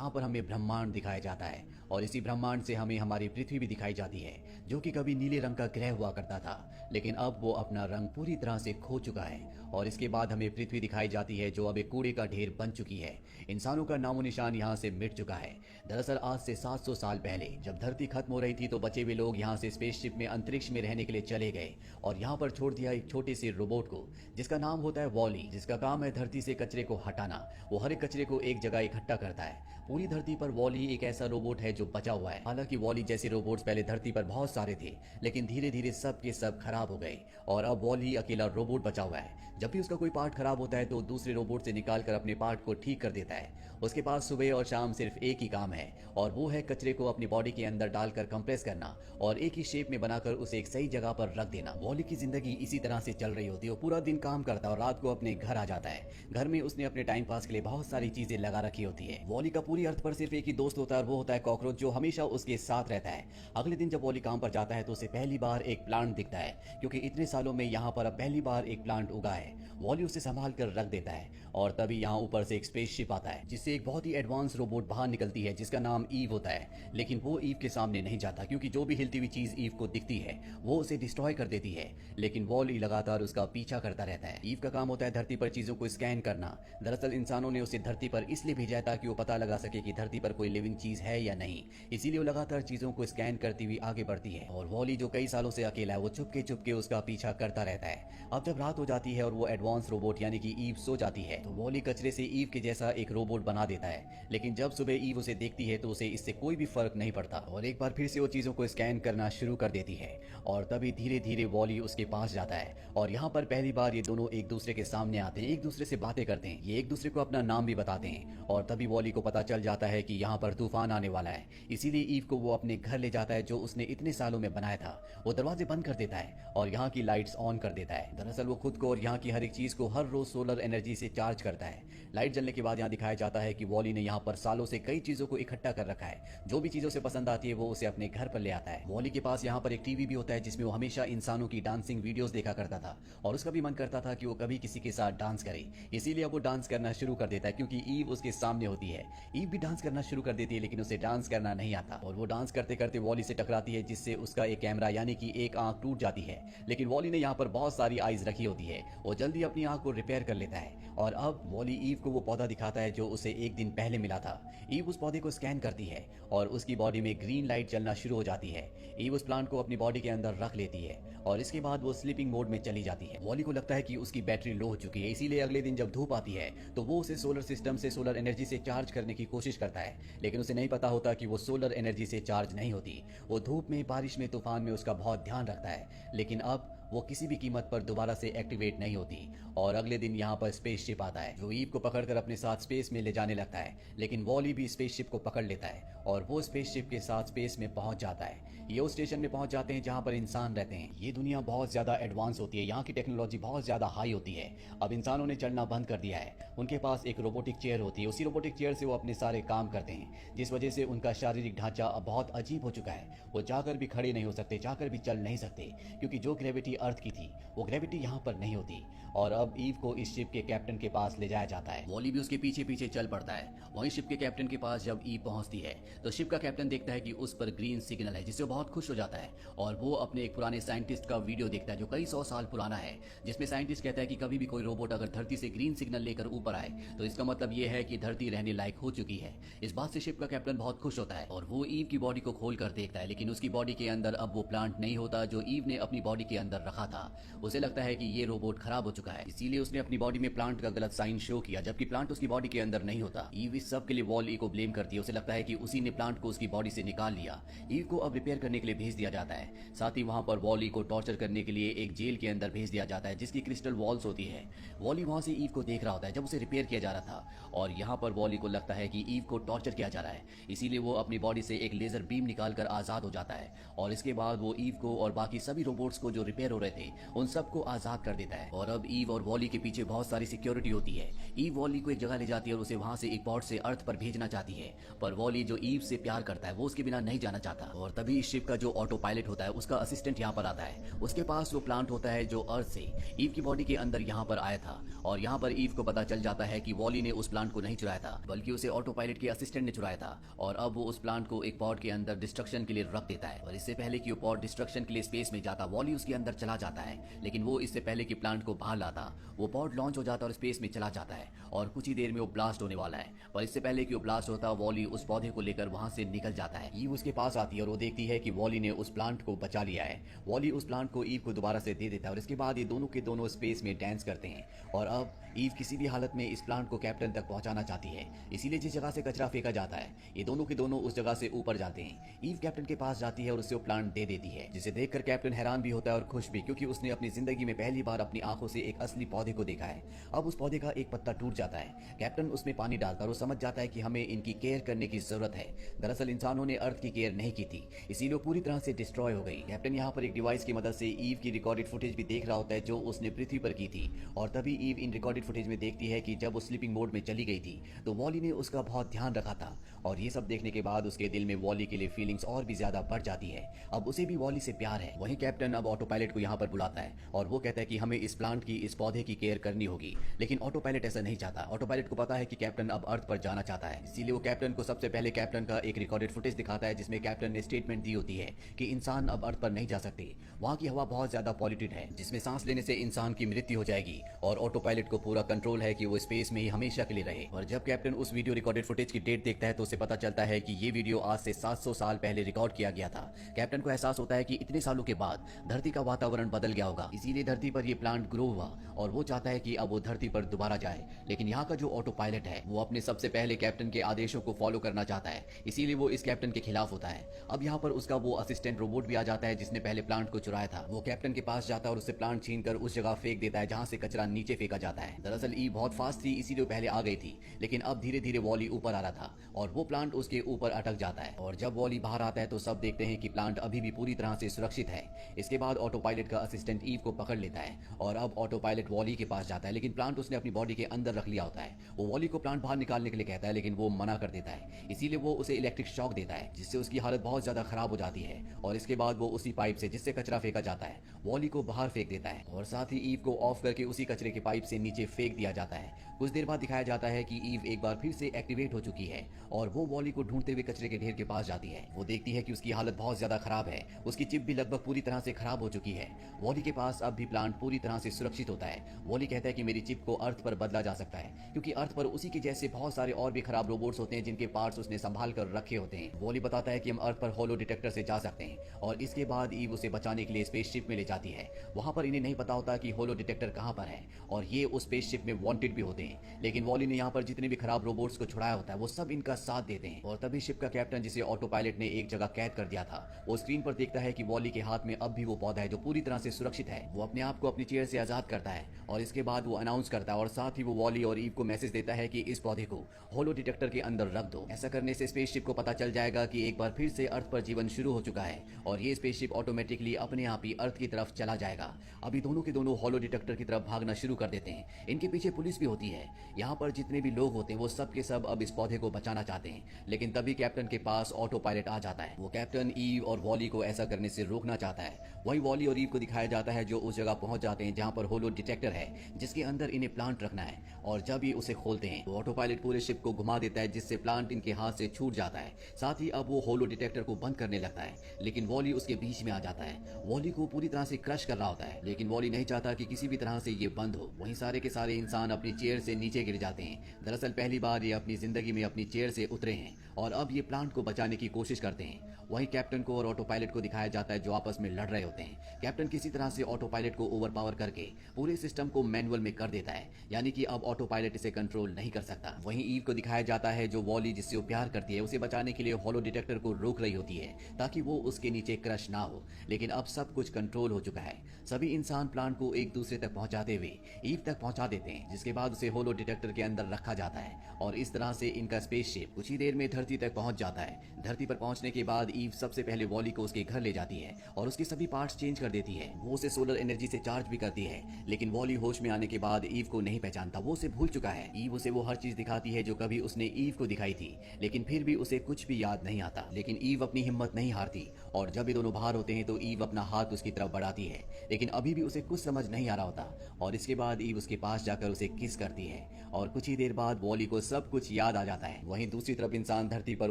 यहाँ पर हमें ब्रह्मांड दिखाया जाता है और इसी ब्रह्मांड से हमें हमारी पृथ्वी भी दिखाई जाती है, जो कि कभी नीले रंग का ग्रह हुआ करता था, लेकिन अब वो अपना रंग पूरी तरह से खो चुका है। और इसके बाद हमें पृथ्वी दिखाई जाती है, जो अब एक कूड़े का ढेर बन चुकी है। इंसानों का नामो निशान यहाँ से मिट चुका है। दरअसल आज से 700 साल पहले जब धरती खत्म हो रही थी, तो बचे हुए लोग यहाँ से स्पेसशिप में अंतरिक्ष में रहने के लिए चले गए और यहाँ पर छोड़ दिया एक छोटे से रोबोट को, जिसका नाम होता है वॉली, जिसका काम है धरती से कचरे को हटाना। वो हर एक कचरे को एक जगह इकट्ठा करता है। पूरी धरती पर वॉली एक ऐसा रोबोट है जो बचा हुआ है। हालांकि वॉली जैसे रोबोट्स पहले धरती पर बहुत सारे थे, लेकिन धीरे धीरे सब के सब खराब हो गए और अब वॉली अकेला रोबोट बचा हुआ है। जब भी उसका कोई पार्ट खराब होता है तो दूसरे रोबोट से निकाल कर अपने पार्ट को ठीक कर देता है। उसके पास सुबह और शाम सिर्फ एक ही काम है और वो है कचरे को अपनी बॉडी के अंदर डालकर कंप्रेस करना और एक ही शेप में बनाकर उसे एक सही जगह पर रख देना। वॉली की जिंदगी इसी तरह से चल रही होती है। वो पूरा दिन काम करता है और रात को अपने घर आ जाता है। घर में उसने अपने टाइम पास के लिए बहुत सारी चीजें लगा रखी होती है। वॉली का पूरी अर्थ पर सिर्फ एक ही दोस्त होता है और वो होता है कॉकरोच, जो हमेशा उसके साथ रहता है। अगले दिन जब वॉली काम पर जाता है तो उसे पहली बार एक प्लांट दिखता है, क्योंकि इतने सालों में यहाँ पर अब पहली बार एक प्लांट उगा है। वॉली उसे संभाल कर रख देता है और तभी यहाँ ऊपर से एक स्पेसशिप आता है, जिससे एक बहुत ही एडवांस रोबोट बाहर निकलती है, जिसका नाम ईव होता है। लेकिन वो ईव के सामने नहीं जाता, क्योंकि जो भी हिलती हुई चीज ईव को दिखती है वो उसे डिस्ट्रॉय कर देती है। लेकिन वॉली लगातार उसका पीछा करता रहता है। ईव का काम होता है धरती पर चीजों को स्कैन करना। दरअसल इंसानों ने उसे धरती पर इसलिए भेजा है ताकि वो पता लगा सके कि धरती पर कोई लिविंग चीज है या नहीं। इसीलिए वो लगातार चीजों को स्कैन करती हुई आगे बढ़ती है और वॉली जो कई सालों से अकेला है, वो चुपके चुपके उसका पीछा करता रहता है। अब जब रात हो जाती है और वो एडवांस रोबोट यानी कि ईव सो जाती है, तो वॉली कचरे से ईव के जैसा एक रोबोट बना देता है। लेकिन जब सुबह ईव उसे देखती है तो उसे इससे कोई भी फर्क नहीं पड़ता और एक बार फिर से वो चीजों को स्कैन करना शुरू कर देती है और तभी धीरे धीरे वॉली उसके पास जाता है और यहाँ पर पहली बार ये दोनों एक दूसरे के सामने आते हैं, एक दूसरे से बातें करते हैं, ये एक दूसरे को अपना नाम भी बताते हैं। और तभी वॉली को पता चल जाता है कि यहाँ पर तूफान आने वाला है। इसीलिए ईव को वो अपने घर ले जाता है, जो उसने इतने सालों में बनाया था। वो दरवाजे बंद कर देता है और यहाँ की लाइट्स ऑन कर देता है। दरअसल वो खुद को और यहाँ की हर एक चीज को हर रोज सोलर एनर्जी से चार्ज करता है। लाइट जलने के बाद यहाँ दिखाया जाता है कि वॉली ने यहाँ पर सालों से कई चीजों को इकट्ठा कर रखा है। जो भी चीजों से पसंद आती है वो उसे अपने घर पर ले आता है। वॉली के पास यहाँ पर एक टीवी भी होता है, जिसमें वो हमेशा इंसानों की डांसिंग वीडियोस देखा करता था और उसका भी मन करता था कि वो कभी किसी के साथ डांस करे। इसीलिए वो डांस करना शुरू कर देता है, क्योंकि ईव उसके सामने होती है। ईव भी डांस करना शुरू कर देती है, लेकिन उसे डांस करना नहीं आता और वो डांस करते करते वॉली से टकराती है, जिससे उसका एक कैमरा यानी कि एक आंख टूट जाती है। लेकिन वॉली ने यहाँ पर बहुत सारी आईज रखी होती है। वो जल्दी अपनी आंख को रिपेयर कर लेता है और अब वॉली ईव को वो पौधा दिखाता है जो उसे एक दिन पहले मिला था। ईव उस पौधे को स्कैन करती है और उसकी बॉडी में ग्रीन लाइट जलना शुरू हो जाती है। ईव उस प्लांट को अपनी बॉडी के अंदर रख लेती है और इसके बाद वो स्लीपिंग मोड में चली जाती है। वॉली को लगता है कि उसकी बैटरी लो हो चुकी है, इसीलिए अगले दिन जब धूप आती है तो वो उसे सोलर सिस्टम से सोलर एनर्जी से चार्ज करने की कोशिश करता है। लेकिन उसे नहीं पता होता कि वो सोलर एनर्जी से चार्ज नहीं होती। वो धूप में, बारिश में, तूफान में उसका बहुत ध्यान रखता है, लेकिन अब वो किसी भी कीमत पर दोबारा से एक्टिवेट नहीं होती। और अगले दिन यहाँ पर स्पेसशिप आता है, जो ईव को पकड़कर अपने साथ स्पेस में ले जाने लगता है। लेकिन वॉली भी स्पेसशिप को पकड़ लेता है और वो स्पेसशिप के साथ स्पेस में पहुंच जाता है। ये उस स्टेशन में पहुंच जाते हैं जहाँ पर इंसान रहते हैं। ये दुनिया बहुत ज्यादा एडवांस होती है, यहाँ की टेक्नोलॉजी बहुत ज्यादा हाई होती है। अब इंसानों ने चलना बंद कर दिया है। उनके पास एक रोबोटिक चेयर होती है, उसी रोबोटिक चेयर से वो अपने सारे काम करते हैं, जिस वजह से उनका शारीरिक ढांचा अब बहुत अजीब हो चुका है। वो जाकर भी खड़े नहीं हो सकते, जाकर भी चल नहीं सकते, क्योंकि जो ग्रेविटी अर्थ की थी वो ग्रेविटी यहाँ पर नहीं होती। और अब ईव को इस शिप के कैप्टन के पास ले जाया जाता है। वॉली भी उसके पीछे पीछे चल पड़ता है। वहीं शिप के कैप्टन के पास जब ईव पहुंचती है तो शिप का कैप्टन देखता है कि उस पर ग्रीन सिग्नल है, जिससे वो बहुत खुश हो जाता है और वो अपने एक पुराने साइंटिस्ट का वीडियो देखता है, जो कई 100 साल पुराना है, जिसमें साइंटिस्ट कहता है कि कभी भी कोई रोबोट अगर धरती से ग्रीन सिग्नल लेकर ऊपर आए तो इसका मतलब ये है कि धरती रहने लायक हो चुकी है। इस बात से शिप का कैप्टन बहुत खुश होता है और वो ईव की बॉडी को खोल कर देखता है, लेकिन उसकी बॉडी के अंदर अब वो प्लांट नहीं होता जो ईव ने अपनी बॉडी के अंदर रखा था। उसे लगता है कि ये रोबोट खराब हो चुका है, इसीलिए उसने अपनी बॉडी में प्लांट का गलत साइन शो किया, जबकि प्लांट उसकी बॉडी के अंदर नहीं होता। ईव इस सब के लिए वॉली को ब्लेम करती है। उसे लगता है कि उसी ने प्लांट को उसकी बॉडी से निकाल लिया। ईव को अब रिपेयर करने के लिए भेज दिया जाता है। साथ ही वहां पर वॉली को टॉर्चर करने के लिए एक जेल के अंदर भेज दिया जाता है, जिसकी क्रिस्टल वॉल्स होती है। वॉली वहां से ईव को देख रहा होता है जब उसे रिपेयर किया जा रहा था और यहाँ पर वॉली को लगता है कि ईव को टॉर्चर किया जा रहा है, इसीलिए वो अपनी बॉडी से एक लेजर बीम निकालकर आजाद हो जाता है और इसके बाद वो ईव को और बाकी सभी रोबोट्स को जो रिपेयर हो रहे थे उन सबको आजाद कर देता है। और अब ईव और वॉली के पीछे बहुत सारी सिक्योरिटी होती है। ईव वॉली को एक जगह ले जाती है और उसे वहां से एक पॉड से अर्थ पर भेजना चाहती है, पर वॉली जो ईव से प्यार करता है वो उसके बिना नहीं जाना चाहता। और तभी इस स्पेसशिप का जो ऑटो पायलट होता है उसका असिस्टेंट यहाँ पर आता है। उसके पास वो प्लांट होता है जो अर्थ से ईव की बॉडी के अंदर यहाँ पर आया था, और यहाँ पर ईव को पता चल जाता है कि वॉली ने उस प्लांट को नहीं चुराया था बल्कि उसे ऑटो पायलट के असिस्टेंट ने चुराया था। और अब वो उस प्लांट को एक पॉड के अंदर डिस्ट्रक्शन के लिए रख देता है, और इससे पहले कि वो पॉड डिस्ट्रक्शन के लिए स्पेस में जाता वॉली उसके अंदर चला जाता है। लेकिन वो इससे पहले कि प्लांट को बाहर लाता वो पॉड लॉन्च हो जाता और स्पेस में चला जाता है, और कुछ ही देर में वो ब्लास्ट होने वाला है। पर इससे पहले कि वो ब्लास्ट होता वॉली उस पौधे को लेकर वहां से निकल जाता है। ईव उसके पास आती है और वो देखती है कि वॉली ने उस प्लांट को बचा लिया है। वॉली उस प्लांट को ईव को दोबारा से दे देता है, और इसके बाद ये दोनों के दोनों स्पेस में डांस करते हैं। और अब ईव किसी भी हालत में इस प्लांट को कैप्टन तक पहुंचाना चाहती है, इसीलिए जिस जगह से कचरा फेंका जाता है ये दोनों के दोनों उस जगह से ऊपर जाते हैं। ईव कैप्टन के पास जाती है और उसे वो प्लांट दे देती है, जिसे देखकर कैप्टन हैरान भी होता है और खुश भी, क्योंकि उसने अपनी जिंदगी में पहली बार अपनी आंखों से एक असली पौधे को देखा है। अब उस पौधे का एक पत्ता टूट जाता है। कैप्टन उसमें पानी डालकर वो समझ जाता है कि हमें इनकी केयर करने की जरूरत है। दरअसल इंसानों ने अर्थ की केयर नहीं की थी, इसीलिए वो पूरी तरह से डिस्ट्रॉय हो गई। कैप्टन यहाँ पर एक डिवाइस की मदद से ईव की रिकॉर्डेड फुटेज भी देख रहा होता है जो उसने पृथ्वी पर की थी, और तभी ईव इन रिकॉर्डेड फुटेज में देखती है कि जब वो स्लीपिंग मोड में चली गई थी तो वॉली ने उसका बहुत ध्यान रखा था। और ये सब देखने के बाद उसके दिल में वॉली के लिए फीलिंग्स और भी ज्यादा बढ़ जाती है। अब उसे भी वॉली से प्यार है। वहीं कैप्टन अब ऑटो पायलट को यहाँ पर बुलाता है और वो कहता है कि हमें इस प्लांट की, इस पौधे की केयर करनी होगी। लेकिन ऑटो पायलट ऐसा नहीं चाहता। ऑटो पायलट को पता है कि कैप्टन अब अर्थ पर जाना चाहता है, इसीलिए वो कैप्टन को सबसे पहले कैप्टन का एक रिकॉर्डेड फुटेज दिखाता है जिसमें कैप्टन ने स्टेटमेंट दी होती है कि इंसान अब अर्थ पर नहीं जा सकते। वहाँ की हवा बहुत ज्यादा पॉल्यूटेड है जिसमें सांस लेने से इंसान की मृत्यु हो जाएगी, और ऑटो पायलट को पूरा कंट्रोल है कि वो स्पेस में ही हमेशा के लिए रहे। और जब कैप्टन उस वीडियो रिकॉर्डेड फुटेज की डेट देखता है तो उसे पता चलता है कि ये वीडियो आज से 700 साल पहले रिकॉर्ड किया गया था। कैप्टन को एहसास होता है कि इतने सालों के बाद धरती का वातावरण बदल गया होगा, इसीलिए धरती पर ये प्लांट ग्रो हुआ, और वो चाहता है कि अब वो धरती पर दोबारा जाए। लेकिन यहाँ का जो ऑटो पायलट है वो अपने सबसे पहले कैप्टन के आदेशों को फॉलो करना चाहता है, इसीलिए वो इस कैप्टन के खिलाफ होता है। अब यहाँ पर उसका वो असिस्टेंट रोबोट भी आ जाता है जिसने पहले प्लांट को चुराया था। वो कैप्टन के पास जाता है और उससे प्लांट छीनकर उस जगह फेंक देता है जहाँ से कचरा नीचे फेंका जाता है। दरअसल ईव बहुत फास्ट थी इसीलिए पहले आ गई थी, लेकिन अब धीरे धीरे वॉली ऊपर आ रहा था और वो प्लांट उसके ऊपर अटक जाता है। और जब वॉली बाहर आता है तो सब देखते हैं कि प्लांट अभी भी पूरी तरह से सुरक्षित है। इसके बाद ऑटो पायलट का असिस्टेंट ईव को पकड़ लेता है और अब ऑटो पायलट वॉली के पास जाता है, लेकिन प्लांट उसने अपनी बॉडी के अंदर रख लिया होता है। वो वॉली को प्लांट बाहर निकालने के लिए कहता है, लेकिन वो मना कर देता है, इसीलिए वो उसे इलेक्ट्रिक शॉक देता है जिससे उसकी हालत बहुत ज्यादा खराब हो जाती है। और इसके बाद वो उसी पाइप से जिससे कचरा फेंका जाता है वॉली को बाहर फेंक देता है, और साथ ही ईव को ऑफ करके उसी कचरे के पाइप से नीचे फेंक दिया जाता है। कुछ देर बाद दिखाया जाता है कि ईव एक बार फिर से एक्टिवेट हो चुकी है और वो वॉली को ढूंढते हुए कचरे के ढेर के पास जाती है। वो देखती है कि उसकी हालत बहुत ज्यादा खराब है, उसकी चिप भी लगभग पूरी तरह से खराब हो चुकी है। वॉली के पास अब भी प्लांट पूरी तरह से सुरक्षित होता है। वॉली कहता है कि मेरी चिप को अर्थ पर बदला जा सकता है, क्योंकि अर्थ पर उसी के जैसे बहुत सारे और भी खराब रोबोट्स होते हैं जिनके पार्ट्स उसने संभाल कर रखे होते हैं। वॉली बताता है कि हम अर्थ पर होलो डिटेक्टर से जा सकते हैं, और इसके बाद ईव उसे बचाने के लिए स्पेसशिप में ले जाती है। वहां पर इन्हें नहीं पता होता कि होलो डिटेक्टर कहां पर है, और ये उस स्पेसशिप में वांटेड भी होते हैं। लेकिन वॉली ने यहाँ पर जितने भी खराब रोबोट्स को छुड़ाया होता है वो सब इनका साथ देते हैं। और तभी शिप का कैप्टन, जिसे ऑटो पायलट ने एक जगह कैद कर दिया था, वो स्क्रीन पर देखता है कि वॉली के हाथ में अब भी वो पौधा है जो पूरी तरह से सुरक्षित है। वो अपने आप को अपनी चेयर से आजाद करता है और इसके बाद वो अनाउंस करता है, और साथ ही वो वॉली और ईव को मैसेज देता है कि इस पौधे को होलो डिटेक्टर के अंदर रख दो। ऐसा करने से स्पेसशिप को पता चल जाएगा कि एक बार फिर से अर्थ पर जीवन शुरू हो चुका है, और ये स्पेसशिप ऑटोमेटिकली अपने आप ही अर्थ की तरफ चला जाएगा। अभी दोनों के दोनों होलो डिटेक्टर की तरफ भागना शुरू कर देते हैं। इनके पीछे पुलिस भी होती है। यहाँ पर जितने भी लोग होते हैं वो सब के सब अब इस पौधे को बचाना चाहते हैं, लेकिन तभी कैप्टन के पास ऑटो पायलट आ जाता है। वो कैप्टन, ईव और वॉली को ऐसा करने से रोकना चाहता है। वही वॉली और ईव को दिखाया जाता है जो उस जगह पहुंच जाते हैं जहां पर होलो डिटेक्टर है जिसके अंदर इन्हें प्लांट रखना है, और जब ये उसे खोलते हैं तो ऑटो पायलट पूरे शिप को घुमा देता है जिससे प्लांट इनके हाथ से छूट जाता है। साथ ही अब वो होलो डिटेक्टर को बंद करने लगता है, लेकिन वॉली उसके बीच में आ जाता है। वॉली को पूरी तरह से क्रश कर रहा होता है, लेकिन वॉली नहीं चाहता कि किसी भी तरह से ये बंद हो। वहीं सारे के सारे इंसान अपनी चेयर से नीचे गिर जाते हैं। दरअसल पहली बार ये अपनी जिंदगी में अपनी चेयर से उतरे हैं और अब ये प्लांट को बचाने की कोशिश करते हैं। वहीं कैप्टन को और ऑटो पायलट को दिखाया जाता है जो आपस में लड़ रहे होते हैं। कैप्टन किसी तरह से ऑटो पायलट को ओवरपावर करके पूरे सिस्टम को मैनुअल में कर देता है, यानी कि अब ऑटो पायलट इसे कंट्रोल नहीं कर सकता। वहीं ईव को दिखाया जाता है जो वॉली, जिससे वो प्यार करती है, उसे बचाने के लिए होलो डिटेक्टर को रोक रही होती है ताकि वो उसके नीचे क्रश ना हो। लेकिन अब सब कुछ कंट्रोल हो चुका है। सभी इंसान प्लांट को एक दूसरे तक पहुंचाते हुए ईव तक पहुंचा देते हैं, जिसके बाद उसे होलो डिटेक्टर के अंदर रखा जाता है, और इस तरह से इनका स्पेसशिप कुछ ही देर में धरती तक पहुंच जाता है। धरती पर पहुंचने के बाद ईव सबसे पहले वॉली को उसके घर ले जाती है और उसके सभी पार्ट्स चेंज कर देती है। वो उसे सोलर एनर्जी से चार्ज भी करती है, लेकिन वॉली होश में आने के बाद ईव को नहीं पहचानता, वो उसे भूल चुका है। ईव उसे वो हर चीज दिखाती है जो कभी उसने ईव को दिखाई थी, लेकिन फिर भी उसे कुछ भी याद नहीं आता। लेकिन ईव अपनी हिम्मत नहीं हारती और जब ये दोनों बाहर होते हैं तो ईव अपना हाथ उसकी तरफ बढ़ाती है, लेकिन अभी भी उसे कुछ समझ नहीं आ रहा होता। और इसके बाद ईव उसके पास जाकर उसे किस करती है और कुछ ही देर बाद वॉली को सब कुछ याद आ जाता है। वहीं दूसरी तरफ इंसान धरती पर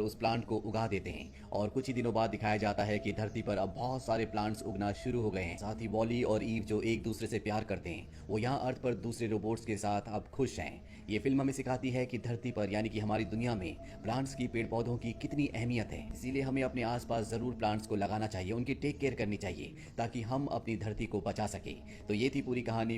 उस प्लांट को उगा देते हैं और कुछ ही दिनों बाद दिखाया जाता है कि धरती पर अब बहुत सारे प्लांट्स उगना शुरू हो गए हैं। साथ ही वॉली और ईव जो एक दूसरे से प्यार करते हैं वो यहाँ अर्थ पर दूसरे रोबोट्स के साथ अब खुश हैं। ये फिल्म हमें सिखाती है कि धरती पर यानी कि हमारी दुनिया में प्लांट्स की, पेड़ पौधों की कितनी अहमियत है। इसीलिए हमें अपने आसपास जरूर प्लांट्स को लगाना चाहिए, उनकी टेक केयर करनी चाहिए ताकि हम अपनी धरती को बचा सके। तो ये थी पूरी कहानी।